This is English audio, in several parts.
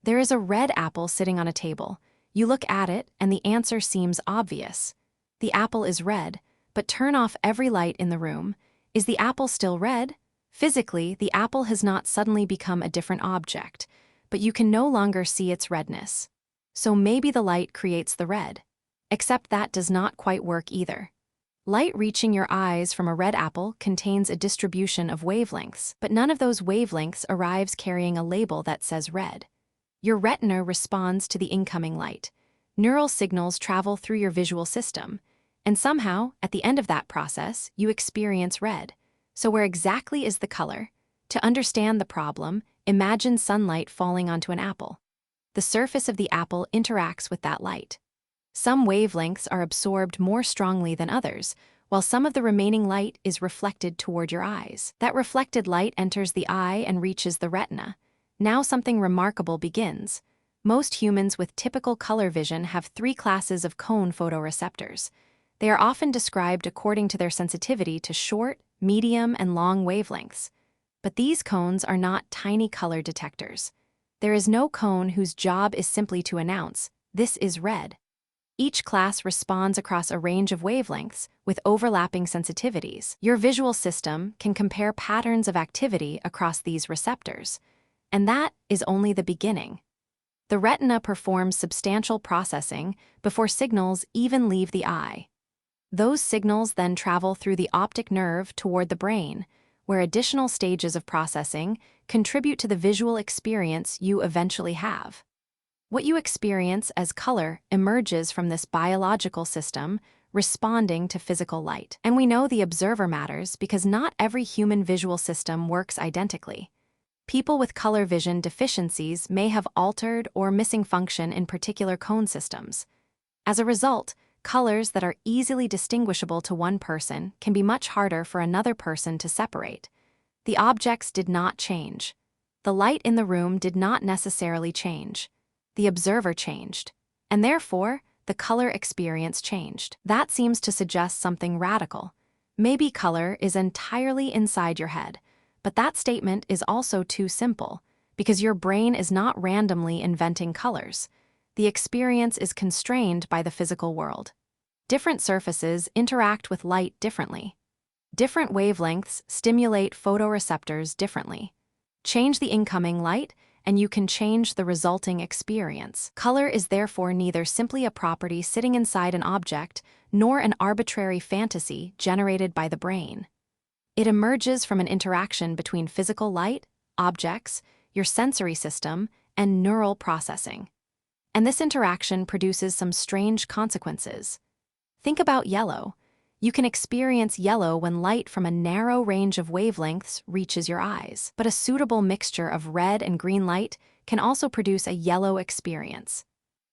There is a red apple sitting on a table. You look at it, and the answer seems obvious. The apple is red, but turn off every light in the room. Is the apple still red? Physically, the apple has not suddenly become a different object, but you can no longer see its redness. So maybe the light creates the red. Except that does not quite work either. Light reaching your eyes from a red apple contains a distribution of wavelengths, but none of those wavelengths arrives carrying a label that says red. Your retina responds to the incoming light. Neural signals travel through your visual system, and somehow, at the end of that process, you experience red. So where exactly is the color? To understand the problem, imagine sunlight falling onto an apple. The surface of the apple interacts with that light. Some wavelengths are absorbed more strongly than others, while some of the remaining light is reflected toward your eyes. That reflected light enters the eye and reaches the retina. Now something remarkable begins. Most humans with typical color vision have 3 classes of cone photoreceptors. They are often described according to their sensitivity to short, medium, and long wavelengths. But these cones are not tiny color detectors. There is no cone whose job is simply to announce, "This is red." Each class responds across a range of wavelengths with overlapping sensitivities. Your visual system can compare patterns of activity across these receptors. And that is only the beginning. The retina performs substantial processing before signals even leave the eye. Those signals then travel through the optic nerve toward the brain, where additional stages of processing contribute to the visual experience you eventually have. What you experience as color emerges from this biological system responding to physical light. And we know the observer matters because not every human visual system works identically. People with color vision deficiencies may have altered or missing function in particular cone systems. As a result, colors that are easily distinguishable to one person can be much harder for another person to separate. The objects did not change. The light in the room did not necessarily change. The observer changed, and therefore, the color experience changed. That seems to suggest something radical. Maybe color is entirely inside your head, but that statement is also too simple, because your brain is not randomly inventing colors. The experience is constrained by the physical world. Different surfaces interact with light differently. Different wavelengths stimulate photoreceptors differently. Change the incoming light, and you can change the resulting experience. Color is therefore neither simply a property sitting inside an object, nor an arbitrary fantasy generated by the brain. It emerges from an interaction between physical light, objects, your sensory system, and neural processing. And this interaction produces some strange consequences. Think about yellow. You can experience yellow when light from a narrow range of wavelengths reaches your eyes. But a suitable mixture of red and green light can also produce a yellow experience.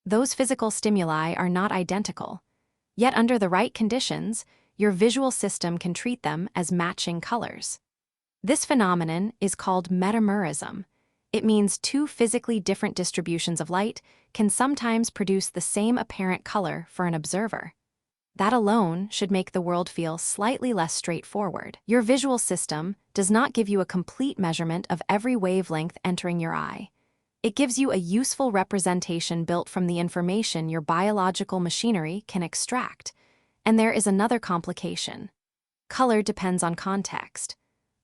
Those physical stimuli are not identical. Yet under the right conditions, your visual system can treat them as matching colors. This phenomenon is called metamerism. It means 2 physically different distributions of light can sometimes produce the same apparent color for an observer. That alone should make the world feel slightly less straightforward. Your visual system does not give you a complete measurement of every wavelength entering your eye. It gives you a useful representation built from the information your biological machinery can extract. And there is another complication. Color depends on context.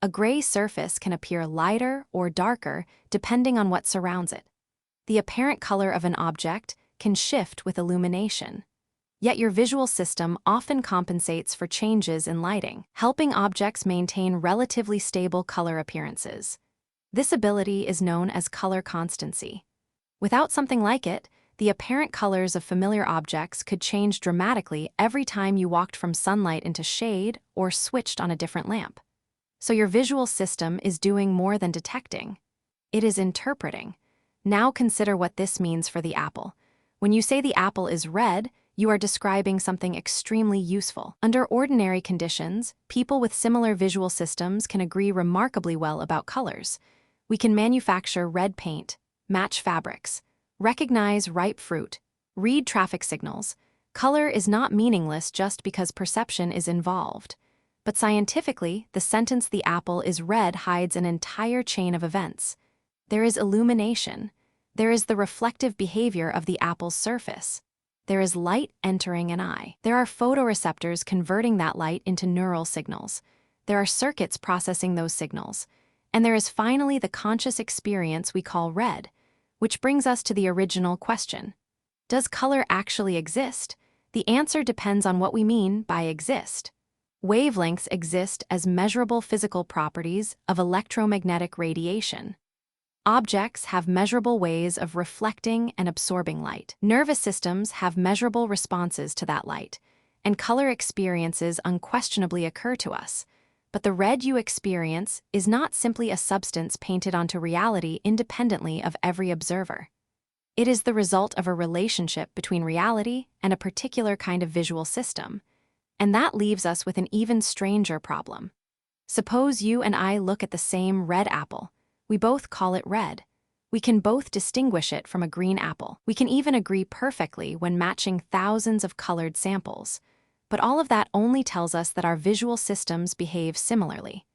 A gray surface can appear lighter or darker depending on what surrounds it. The apparent color of an object can shift with illumination. Yet your visual system often compensates for changes in lighting, helping objects maintain relatively stable color appearances. This ability is known as color constancy. Without something like it, the apparent colors of familiar objects could change dramatically every time you walked from sunlight into shade or switched on a different lamp. So your visual system is doing more than detecting. It is interpreting. Now consider what this means for the apple. When you say the apple is red, you are describing something extremely useful. Under ordinary conditions, people with similar visual systems can agree remarkably well about colors. We can manufacture red paint, match fabrics, recognize ripe fruit, read traffic signals. Color is not meaningless just because perception is involved. But scientifically, the sentence "the apple is red" hides an entire chain of events. There is illumination. There is the reflective behavior of the apple's surface. There is light entering an eye. There are photoreceptors converting that light into neural signals. There are circuits processing those signals. And there is finally the conscious experience we call red, which brings us to the original question. Does color actually exist? The answer depends on what we mean by exist. Wavelengths exist as measurable physical properties of electromagnetic radiation. Objects have measurable ways of reflecting and absorbing light. Nervous systems have measurable responses to that light, and color experiences unquestionably occur to us. But the red you experience is not simply a substance painted onto reality independently of every observer. It is the result of a relationship between reality and a particular kind of visual system. And that leaves us with an even stranger problem. Suppose you and I look at the same red apple. We both call it red. We can both distinguish it from a green apple. We can even agree perfectly when matching thousands of colored samples. But all of that only tells us that our visual systems behave similarly.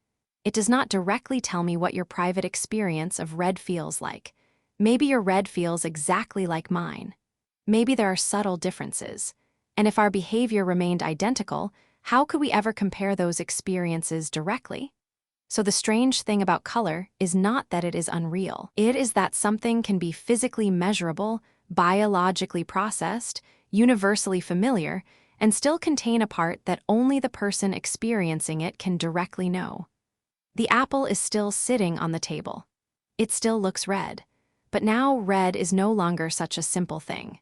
It does not directly tell me what your private experience of red feels like. Maybe your red feels exactly like mine. Maybe there are subtle differences. And if our behavior remained identical, how could we ever compare those experiences directly? So the strange thing about color is not that it is unreal. It is that something can be physically measurable, biologically processed, universally familiar, and still contain a part that only the person experiencing it can directly know. The apple is still sitting on the table. It still looks red. But now red is no longer such a simple thing.